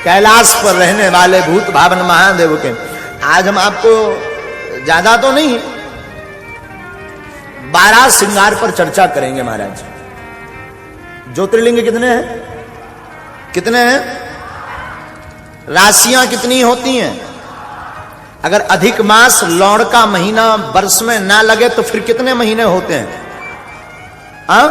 कैलाश पर रहने वाले भूत भावन महादेव के आज हम आपको ज्यादा तो नहीं 12 श्रृंगार पर चर्चा करेंगे महाराज। ज्योतिर्लिंग कितने हैं? कितने हैं? राशियां कितनी होती हैं? अगर अधिक मास लौड़ का महीना वर्ष में ना लगे तो फिर कितने महीने होते हैं? हाँ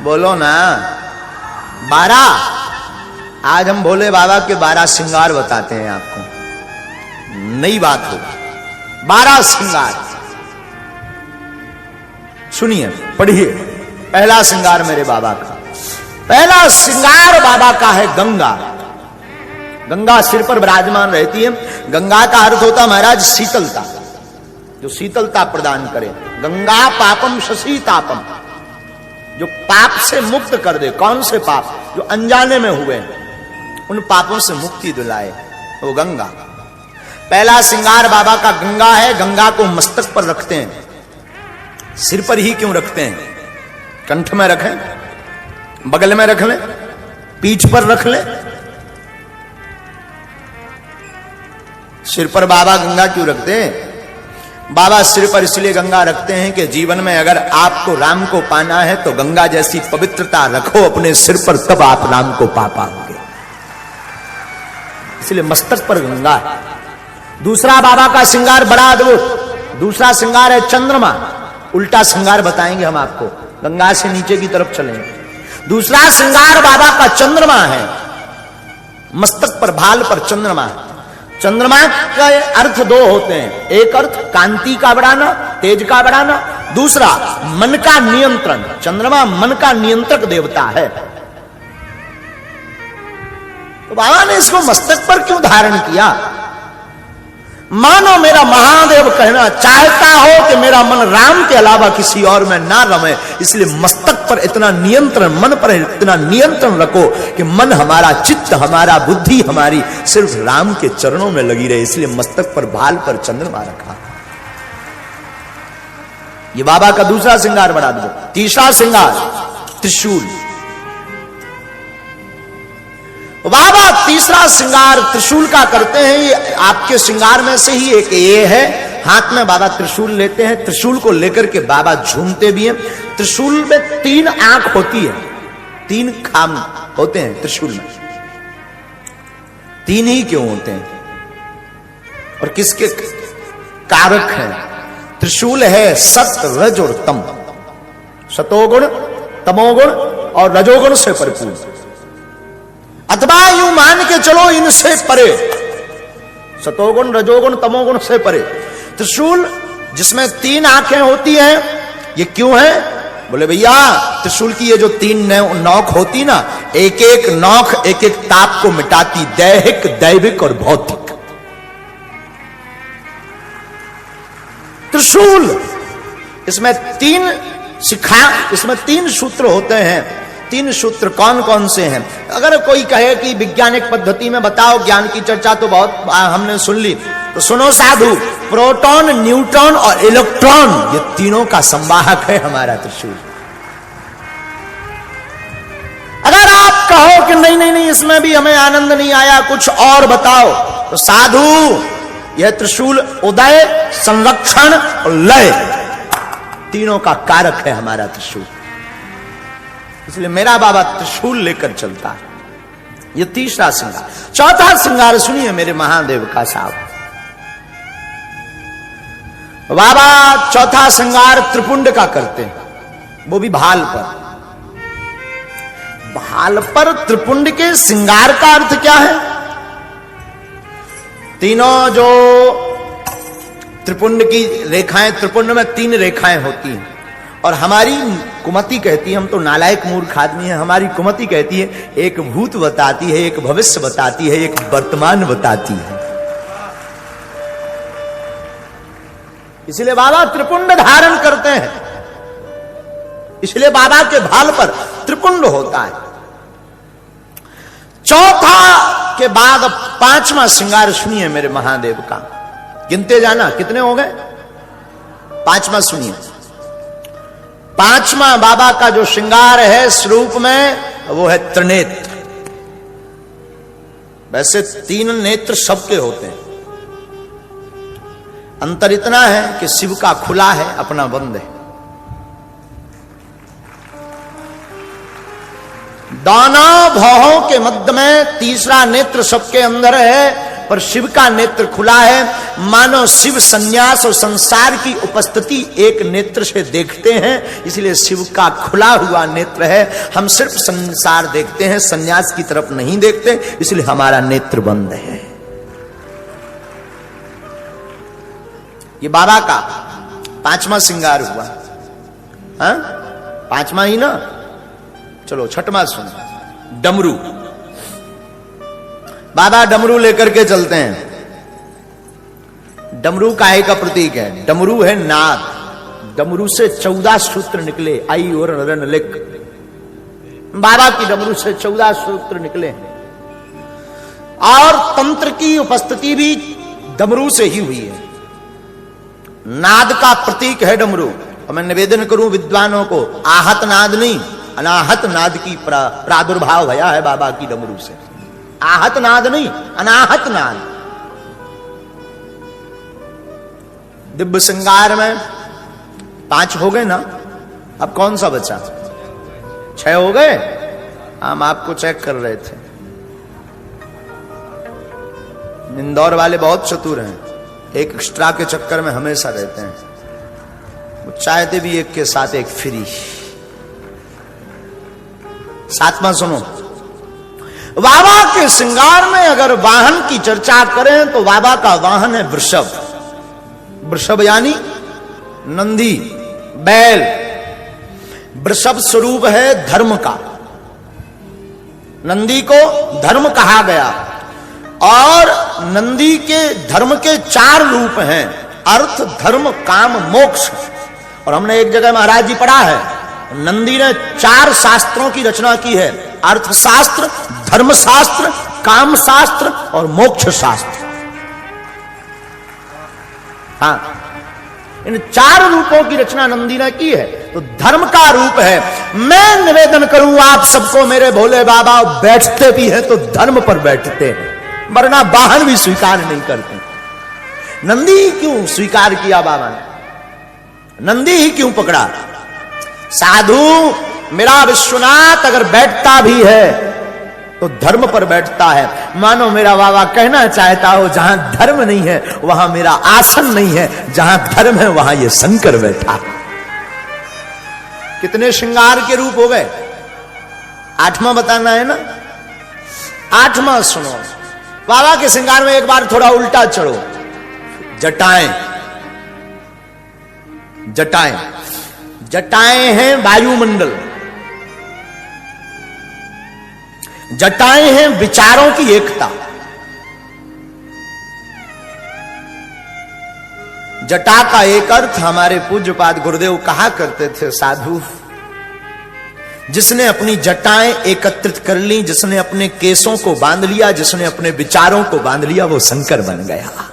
बोलो ना। 12। आज हम भोले बाबा के 12 श्रृंगार बताते हैं आपको, नई बात हो। 12 श्रृंगार सुनिए, पढ़िए। पहला श्रृंगार मेरे बाबा का, पहला श्रृंगार बाबा का है गंगा। गंगा सिर पर विराजमान रहती है। गंगा का अर्थ होता महाराज शीतलता, जो शीतलता प्रदान करे। गंगा पापम शशीतापम, जो पाप से मुक्त कर दे। कौन से पाप? जो अनजाने में हुए, उन पापों से मुक्ति दिलाए, वो गंगा। पहला श्रृंगार बाबा का गंगा है। गंगा को मस्तक पर रखते हैं। सिर पर ही क्यों रखते हैं? कंठ में रखें, बगल में रख लें, पीठ पर रख लें। सिर पर बाबा गंगा क्यों रखते हैं? बाबा सिर पर इसलिए गंगा रखते हैं कि जीवन में अगर आपको राम को पाना है तो गंगा जैसी पवित्रता रखो अपने सिर पर, तब आप राम को पा पाओगे। इसलिए मस्तक पर गंगा है। दूसरा बाबा का श्रृंगार बड़ा अद्भुत। दूसरा श्रृंगार है चंद्रमा। उल्टा श्रृंगार बताएंगे हम आपको, गंगा से नीचे की तरफ चलेंगे। दूसरा श्रृंगार बाबा का चंद्रमा है। मस्तक पर, भाल पर चंद्रमा है। चंद्रमा का अर्थ 2 होते हैं। एक अर्थ कांति का बढ़ाना, तेज का बढ़ाना। दूसरा मन का नियंत्रण। चंद्रमा मन का नियंत्रक देवता है। तो बाबा ने इसको मस्तक पर क्यों धारण किया? मानो मेरा महादेव कहना चाहता हो कि मेरा मन राम के अलावा किसी और में ना रमे, इसलिए मस्तक पर इतना नियंत्रण, मन पर इतना नियंत्रण रखो कि मन हमारा, चित्त हमारा, बुद्धि हमारी सिर्फ राम के चरणों में लगी रहे। इसलिए मस्तक पर, भाल पर चंद्रमा रखा। ये बाबा का दूसरा श्रृंगार बना दो। तीसरा श्रृंगार त्रिशूल। बाबा तीसरा श्रृंगार त्रिशूल का करते हैं। ये आपके श्रृंगार में से ही एक ये है। हाथ में बाबा त्रिशूल लेते हैं। त्रिशूल को लेकर के बाबा झूमते भी हैं। त्रिशूल में 3 आंख होती है, 3 खाम होते हैं त्रिशूल में। 3 ही क्यों होते हैं और किसके कारक हैं? त्रिशूल है सत, रज और तम। सतोगुण, तमोगुण और रजोगुण से परिपूर्ण, अथवा यूं मान के चलो इनसे परे, सतोगुण, रजोगुण, तमोगुण से परे। त्रिशूल जिसमें 3 आंखें होती हैं, ये क्यों है? बोले भैया त्रिशूल की ये जो 3 नोक होती ना, एक एक नोक एक एक ताप को मिटाती, दैहिक, दैविक और भौतिक। त्रिशूल इसमें 3 शिखा, इसमें 3 सूत्र होते हैं। 3 सूत्र कौन कौन से हैं? अगर कोई कहे कि वैज्ञानिक पद्धति में बताओ, ज्ञान की चर्चा तो बहुत हमने सुन ली, तो सुनो साधु, प्रोटॉन, न्यूट्रॉन और इलेक्ट्रॉन, ये तीनों का संवाहक है हमारा त्रिशूल। अगर आप कहो कि नहीं नहीं नहीं इसमें भी हमें आनंद नहीं आया, कुछ और बताओ, तो साधु यह त्रिशूल उदय, संरक्षण और लय तीनों का कारक है हमारा त्रिशूल। इसलिए मेरा बाबा त्रिशूल लेकर चलता है। यह तीसरा श्रृंगार। चौथा श्रृंगार सुनिए मेरे महादेव का साहब। बाबा चौथा श्रृंगार त्रिपुंड का करते हैं, वो भी भाल पर। भाल पर त्रिपुंड के श्रृंगार का अर्थ क्या है? तीनों जो त्रिपुंड की रेखाएं, त्रिपुंड में 3 रेखाएं होती हैं और हमारी कुमति कहती है, हम तो नालायक मूर्ख आदमी हैं, हमारी कुमति कहती है एक भूत बताती है, एक भविष्य बताती है, एक वर्तमान बताती है। इसलिए बाबा त्रिपुंड धारण करते हैं। इसलिए बाबा के भाल पर त्रिपुंड होता है। चौथा के बाद 5वां श्रृंगार सुनिए मेरे महादेव का। गिनते जाना कितने हो गए? 5वां सुनिए। 5वां बाबा का जो श्रृंगार है स्वरूप में, वो है त्रिनेत्र। वैसे 3 नेत्र सबके होते हैं, अंतर इतना है कि शिव का खुला है, अपना बंद है। दोनों भौहों के मध्य में तीसरा नेत्र सबके अंदर है, पर शिव का नेत्र खुला है। मानो शिव संन्यास और संसार की उपस्थिति एक नेत्र से देखते हैं, इसलिए शिव का खुला हुआ नेत्र है। हम सिर्फ संसार देखते हैं, संन्यास की तरफ नहीं देखते, इसलिए हमारा नेत्र बंद है। ये बाबा का 5वां श्रृंगार हुआ। हाँ, 5वां ही ना, चलो 6वां सुन। डमरू, बाबा डमरू लेकर के चलते हैं। डमरू काहे का प्रतीक है? डमरू है नाद। डमरू से 14 सूत्र निकले, आई और रन लिख। बाबा की डमरू से 14 सूत्र निकले और तंत्र की उपस्थिति भी डमरू से ही हुई है। नाद का प्रतीक है डमरू। और मैं निवेदन करूं विद्वानों को, आहत नाद नहीं, अनाहत नाद की प्रादुर्भाव भया है बाबा की डमरू से। आहत नाद नहीं, अनाहत नाद। दिव्य श्रृंगार में 5 हो गए ना, अब कौन सा बचा? 6 हो गए। हम आपको चेक कर रहे थे। इंदौर वाले बहुत चतुर हैं, एक एक्स्ट्रा के चक्कर में हमेशा रहते हैं। वो चाहते भी एक के साथ एक फ्री। 7वां सुनो। बाबा के श्रृंगार में अगर वाहन की चर्चा करें तो बाबा का वाहन है वृषभ। वृषभ यानी नंदी, बैल। वृषभ स्वरूप है धर्म का। नंदी को धर्म कहा गया। और नंदी के धर्म के 4 रूप हैं, अर्थ, धर्म, काम, मोक्ष। और हमने एक जगह महाराज जी पढ़ा है, नंदी ने 4 शास्त्रों की रचना की है, अर्थशास्त्र, धर्मशास्त्र, काम शास्त्र और मोक्ष शास्त्र। हाँ, इन 4 रूपों की रचना नंदी ने की है। तो धर्म का रूप है। मैं निवेदन करूं आप सबको, मेरे भोले बाबा बैठते भी हैं तो धर्म पर बैठते हैं, वरना वाहन भी स्वीकार नहीं करते। नंदी क्यों स्वीकार किया बाबा ने? नंदी ही क्यों पकड़ा? साधु मेरा विश्वनाथ अगर बैठता भी है तो धर्म पर बैठता है। मानो मेरा बाबा कहना चाहता हो, जहां धर्म नहीं है वहां मेरा आसन नहीं है, जहां धर्म है वहां ये शंकर बैठा। कितने श्रृंगार के रूप हो गए? 8वां बताना है ना। 8वां सुनो। बाबा के श्रृंगार में एक बार थोड़ा उल्टा चढ़ो। जटाएं, जटाएं, जटाएं हैं वायुमंडल। जटाएं हैं विचारों की एकता। जटा का एक अर्थ हमारे पूज्यपाद गुरुदेव कहा करते थे, साधु जिसने अपनी जटाएं एकत्रित कर ली, जिसने अपने केसों को बांध लिया, जिसने अपने विचारों को बांध लिया, वो शंकर बन गया।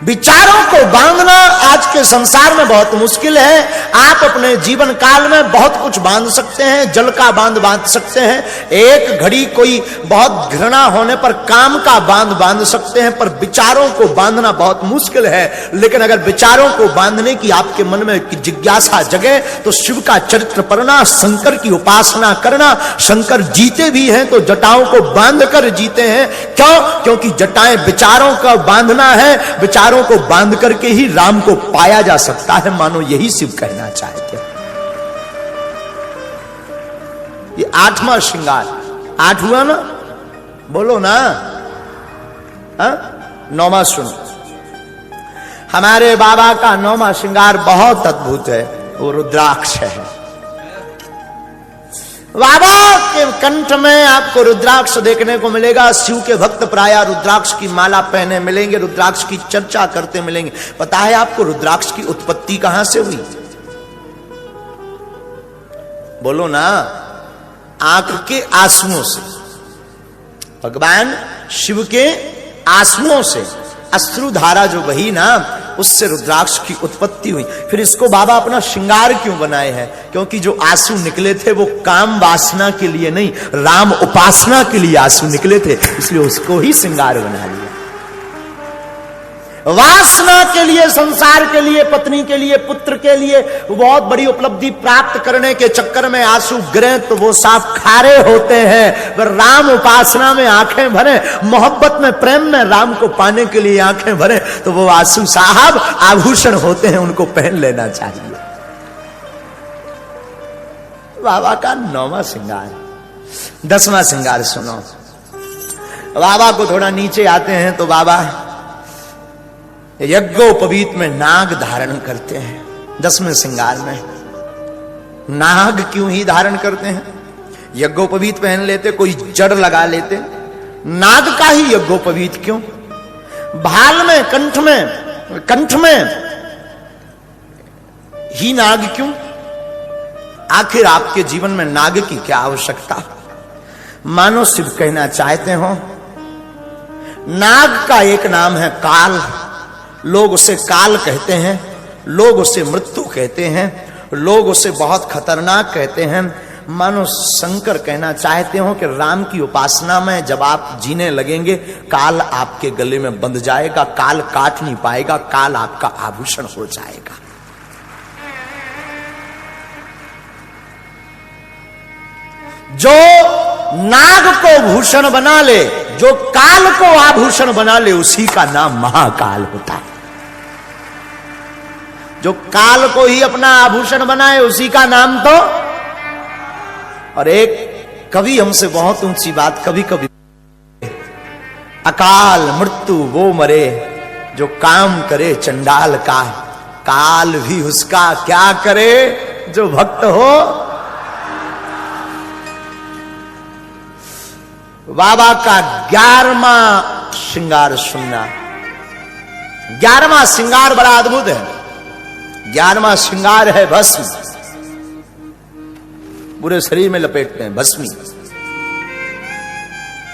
विचारों को बांधना आज के संसार में बहुत मुश्किल है। आप अपने जीवन काल में बहुत कुछ बांध सकते हैं, जल का बांध सकते हैं, एक घड़ी कोई बहुत घृणा होने पर काम का बांध सकते हैं, पर विचारों को बांधना बहुत मुश्किल है। लेकिन अगर विचारों को बांधने की आपके मन में जिज्ञासा जगे तो शिव का चरित्र पढ़ना, शंकर की उपासना करना। शंकर जीते भी हैं तो जटाओं को बांध कर जीते हैं। क्यों? क्योंकि जटाएं विचारों का बांधना है, विचारों को बांध करके ही राम को पाया जा सकता है। मानो यही शिव कहना चाहते हैं। ये 8वां श्रृंगार। 8 हुआ ना, बोलो ना। 9वां सुनो। हमारे बाबा का 9वां श्रृंगार बहुत अद्भुत है, वो रुद्राक्ष है। बाबा के कंठ में आपको रुद्राक्ष देखने को मिलेगा। शिव के भक्त प्रायः रुद्राक्ष की माला पहने मिलेंगे, रुद्राक्ष की चर्चा करते मिलेंगे। पता है आपको रुद्राक्ष की उत्पत्ति कहां से हुई? बोलो ना। आंख के आंसुओं से, भगवान शिव के आंसुओं से अश्रुधारा जो बही ना, उससे रुद्राक्ष की उत्पत्ति हुई। फिर इसको बाबा अपना श्रृंगार क्यों बनाए हैं? क्योंकि जो आंसू निकले थे वो काम वासना के लिए नहीं, राम उपासना के लिए आंसू निकले थे, इसलिए उसको ही श्रृंगार बना लिया। वासना के लिए, संसार के लिए, पत्नी के लिए, पुत्र के लिए बहुत बड़ी उपलब्धि प्राप्त करने के चक्कर में आंसू गिरे तो वो साफ खारे होते हैं। पर राम उपासना में आंखें भरे, मोहब्बत में, प्रेम में राम को पाने के लिए आंखें भरे तो वो आंसू साहब आभूषण होते हैं, उनको पहन लेना चाहिए। बाबा का 9वां श्रृंगार। 10वां श्रृंगार सुनो। बाबा को थोड़ा नीचे आते हैं तो बाबा यज्ञोपवीत में नाग धारण करते हैं। 10वें श्रृंगार में नाग क्यों ही धारण करते हैं? यज्ञोपवीत पहन लेते, कोई जड़ लगा लेते, नाग का ही यज्ञोपवीत क्यों? भाल में, कंठ में ही नाग क्यों? आखिर आपके जीवन में नाग की क्या आवश्यकता? मानो शिव कहना चाहते हो, नाग का एक नाम है काल। लोग उसे काल कहते हैं, लोग उसे मृत्यु कहते हैं, लोग उसे बहुत खतरनाक कहते हैं। मानो शंकर कहना चाहते हो कि राम की उपासना में जब आप जीने लगेंगे, काल आपके गले में बंध जाएगा, काल काट नहीं पाएगा, काल आपका आभूषण हो जाएगा। जो नाग को भूषण बना ले, जो काल को आभूषण बना ले, उसी का नाम महाकाल होता है। जो काल को ही अपना आभूषण बनाए, उसी का नाम तो। और एक कवि हमसे बहुत ऊंची बात कभी कभी, अकाल मृत्यु वो मरे जो काम करे चंडाल का, काल भी उसका क्या करे जो भक्त हो। बाबा का 11वां श्रृंगार सुनना। 11वां श्रृंगार बड़ा अद्भुत है। 11वां श्रृंगार है भस्म। पूरे शरीर में लपेटते हैं भस्मी।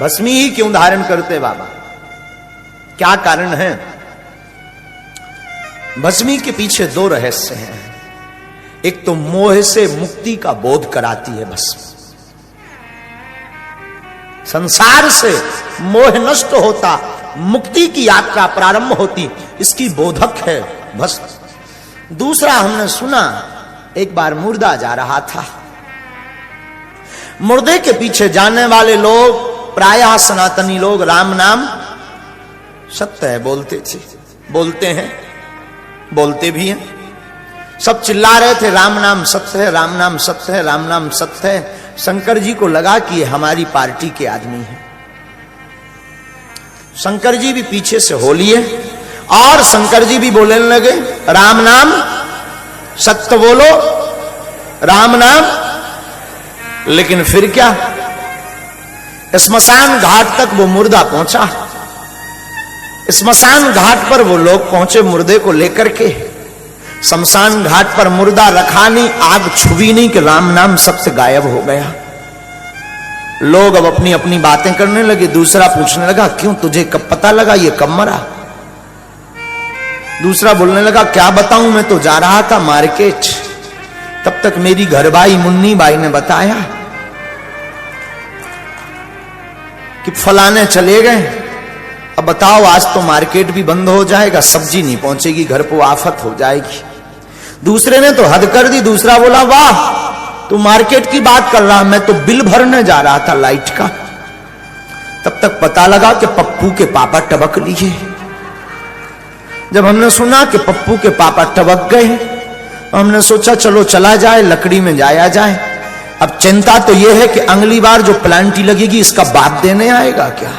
भस्मी ही क्यों धारण करते बाबा? क्या कारण है? भस्मी के पीछे 2 रहस्य हैं। एक तो मोह से मुक्ति का बोध कराती है भस्म। संसार से मोह नष्ट होता, मुक्ति की यात्रा प्रारंभ होती, इसकी बोधक है भस्म। दूसरा हमने सुना, एक बार मुर्दा जा रहा था, मुर्दे के पीछे जाने वाले लोग प्रायः सनातनी लोग राम नाम सत्य है बोलते थे, बोलते हैं, बोलते भी हैं। सब चिल्ला रहे थे राम नाम सत्य है, राम नाम सत्य है, राम नाम सत्य है। शंकर जी को लगा कि ये हमारी पार्टी के आदमी हैं। शंकर जी भी पीछे से हो लिए और शंकर जी भी बोलने लगे राम नाम सत्य बोलो, राम नाम। लेकिन फिर क्या, स्मशान घाट तक वो मुर्दा पहुंचा। स्मशान घाट पर वो लोग पहुंचे मुर्दे को लेकर के। शमशान घाट पर मुर्दा रखा नहीं, आग छुई नहीं कि राम नाम सबसे गायब हो गया। लोग अब अपनी अपनी बातें करने लगे। दूसरा पूछने लगा क्यों, तुझे कब पता लगा ये कब मरा? दूसरा बोलने लगा क्या बताऊं, मैं तो जा रहा था मार्केट, तब तक मेरी घरबाई मुन्नी बाई ने बताया कि फलाने चले गए। अब बताओ आज तो मार्केट भी बंद हो जाएगा, सब्जी नहीं पहुंचेगी, घर को आफत हो जाएगी। दूसरे ने तो हद कर दी। दूसरा बोला वाह तू मार्केट की बात कर रहा, मैं तो बिल भरने जा रहा था लाइट का। तब तक पता लगा कि पप्पू के पापा टबक लिए। जब हमने सुना कि पप्पू के पापा टबक गए, हमने सोचा चलो चला जाए, लकड़ी में जाया जाए। अब चिंता तो यह है कि अगली बार जो प्लांटी लगेगी इसका बाप देने आएगा क्या।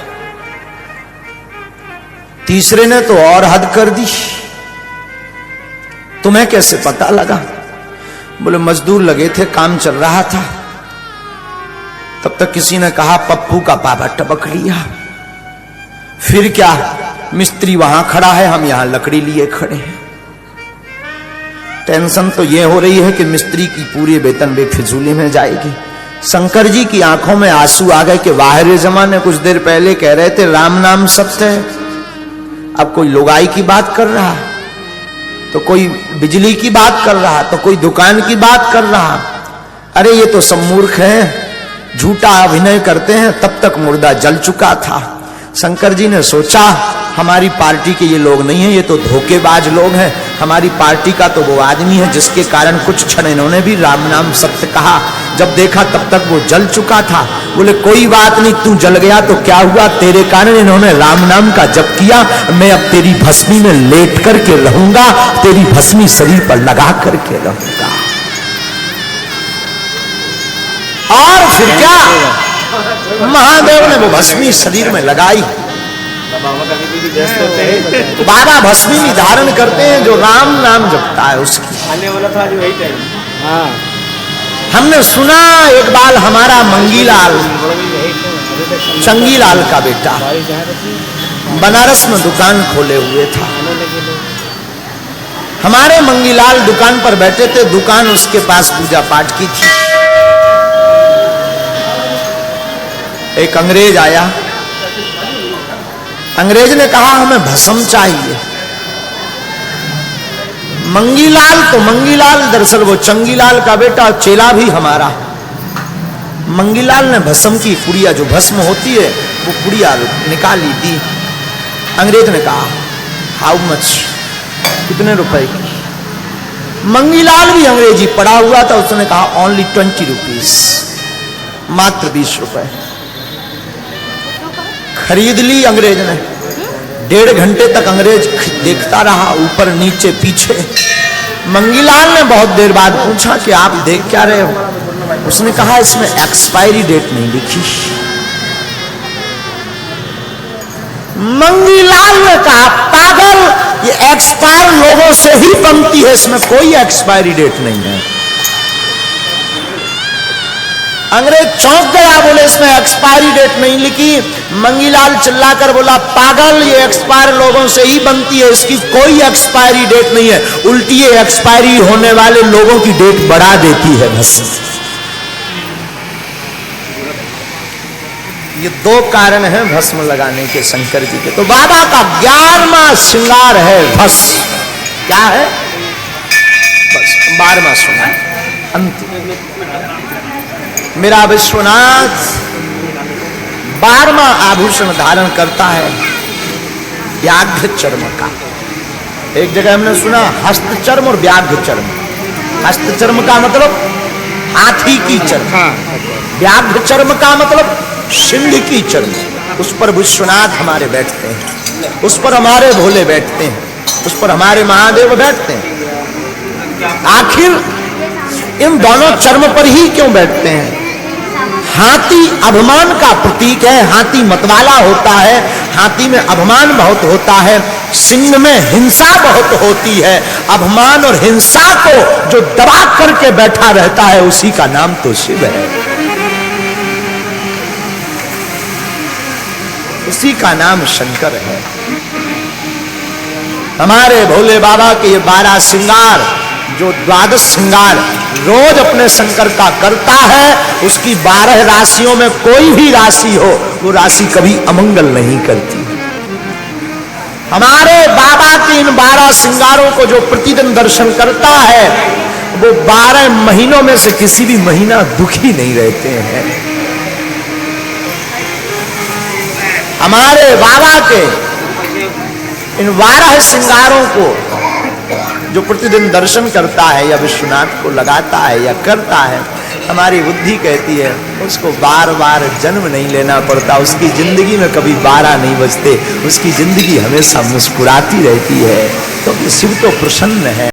तीसरे ने तो और हद कर दी, तुम्हें कैसे पता लगा? बोले मजदूर लगे थे, काम चल रहा था। तब तक किसी ने कहा पप्पू का पापा टपक लिया। फिर क्या, मिस्त्री वहां खड़ा है, हम यहां लकड़ी लिए खड़े हैं। टेंशन तो यह हो रही है कि मिस्त्री की पूरी वेतन बेफिजूली में जाएगी। शंकर जी की आंखों में आंसू आ गए कि वाहिर जमाने कुछ देर पहले कह रहे थे राम नाम सत्य है, अब कोई लुगाई की बात कर रहा। तो कोई बिजली की बात कर रहा, तो कोई दुकान की बात कर रहा। अरे ये तो सब मूर्ख हैं, झूठा अभिनय करते हैं। तब तक मुर्दा जल चुका था। शंकर जी ने सोचा हमारी पार्टी के ये लोग नहीं है, ये तो धोखेबाज लोग हैं। हमारी पार्टी का तो वो आदमी है जिसके कारण कुछ क्षण इन्होंने भी राम नाम सत्य कहा। जब देखा तब तक वो जल चुका था। बोले कोई बात नहीं, तू जल गया तो क्या हुआ, तेरे कारण इन्होंने राम नाम का जप किया। मैं अब तेरी भस्मी में लेट करके रहूंगा, तेरी भस्मी शरीर पर लगा करके रहूंगा। और फिर क्या, महादेव ने वो भस्मी शरीर में लगाई। बाबा भस्मी भी धारण करते हैं जो राम नाम जपता है उसकी। आने वाला था जो वही टाइम। हाँ, हमने सुना एक बार हमारा मंगीलाल, चंगीलाल का बेटा बनारस में दुकान खोले हुए था। हमारे मंगीलाल दुकान पर बैठे थे, दुकान उसके पास पूजा पाठ की थी। एक अंग्रेज आया। अंग्रेज ने कहा हमें भस्म चाहिए। मंगीलाल तो मंगीलाल, दरअसल वो चंगीलाल का बेटा, चेला भी हमारा। मंगीलाल ने भस्म की पुड़िया, जो भस्म होती है वो पुड़िया निकाली दी। अंग्रेज ने कहा हाउ मच, कितने रुपए की। मंगीलाल भी अंग्रेजी पढ़ा हुआ था, उसने कहा ओनली 20 रुपीज, मात्र 20 रुपए। खरीद ली अंग्रेज ने। 1.5 घंटे तक अंग्रेज देखता रहा, ऊपर नीचे पीछे। मंगीलाल ने बहुत देर बाद पूछा कि आप देख क्या रहे हो। उसने कहा इसमें एक्सपायरी डेट नहीं लिखी। मंगीलाल ने कहा पागल, ये एक्सपायर लोगों से ही बनती है, इसमें कोई एक्सपायरी डेट नहीं है। अंग्रेज चौंक गया, बोले इसमें एक्सपायरी डेट नहीं लिखी। मंगीलाल चिल्लाकर बोला पागल, ये एक्सपायर लोगों से ही बनती है, इसकी कोई एक्सपायरी डेट नहीं है, उल्टी ये एक्सपायरी होने वाले लोगों की डेट बढ़ा देती है भस्म। ये 2 कारण हैं भस्म लगाने के शंकर जी के। तो बाबा का 11वां श्रृंगार है भस्म। क्या है? बस 12वां श्रृंगार अंतिम। मेरा विश्वनाथ 12वां आभूषण धारण करता है व्याघ्र चर्म का। एक जगह हमने सुना हस्त चर्म और व्याघ्र चर्म। हस्त चर्म का मतलब हाथी की चर्म, व्याघ्र चर्म का मतलब सिंह की चर्म। उस पर विश्वनाथ हमारे बैठते हैं, उस पर हमारे भोले बैठते हैं, उस पर हमारे महादेव बैठते हैं। आखिर इन दोनों चर्म पर ही क्यों बैठते हैं? हाथी अभिमान का प्रतीक है, हाथी मतवाला होता है, हाथी में अभिमान बहुत होता है, सिंह में हिंसा बहुत होती है। अभिमान और हिंसा को जो दबा करके बैठा रहता है उसी का नाम तो शिव है, उसी का नाम शंकर है। हमारे भोले बाबा के ये 12 श्रृंगार, जो 12 श्रृंगार रोज अपने शंकर का करता है, उसकी 12 राशियों में कोई भी राशि हो, वो राशि कभी अमंगल नहीं करती। हमारे बाबा के इन 12 श्रृंगारों को जो प्रतिदिन दर्शन करता है, वो 12 महीनों में से किसी भी महीना दुखी नहीं रहते हैं। हमारे बाबा के इन 12 श्रृंगारों को जो प्रतिदिन दर्शन करता है या विश्वनाथ को लगाता है या करता है, हमारी बुद्धि कहती है उसको बार बार जन्म नहीं लेना पड़ता, उसकी जिंदगी में कभी 12 नहीं बजते, उसकी जिंदगी हमेशा मुस्कुराती रहती है, तो शिव तो प्रसन्न है।